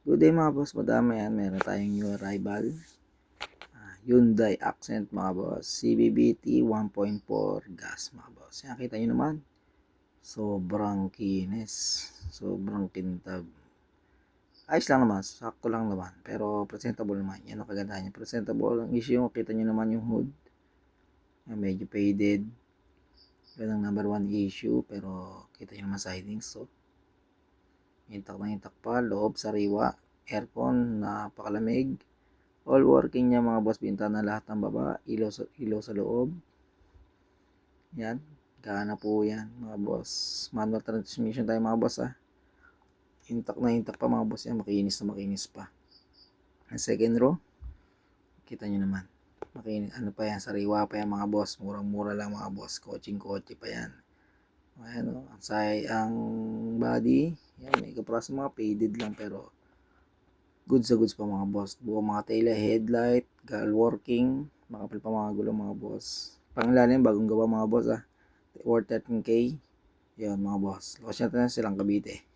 Good day mga boss, madami yan. Meron tayong new arrival. Hyundai Accent mga boss. CBBT 1.4 gas mga boss. Yan, kita nyo naman. Sobrang kinis. Sobrang kintab. Ayos lang naman. Sakto lang naman. Pero presentable naman. Yan ang kagandahan niya. Presentable. Ang issue, kita nyo naman yung hood. Yan, medyo faded. Yan ang number one issue. Pero kita nyo naman sidings. So, intact na intact pa, loob, sariwa, aircon, napakalamig, all working niya mga boss, bintana lahat ng baba, ilaw sa loob, yan, gana po yan mga boss, manual transmission tayo mga boss intact na intact pa mga boss yan, makinis na makinis pa. Ang second row, kita nyo naman, makinis, ano pa yan, sariwa pa yan mga boss, murang mura lang mga boss, kotse pa yan. Ayan o, ang body, yan, may kapras mga faded lang pero goods sa goods pa mga boss. Buo mga tail headlight, gal working, makapal pa mga gulong mga boss. Pangilalim, bagong gawa mga boss worth 13K. Yan mga boss. Lokas natin silang Cavite.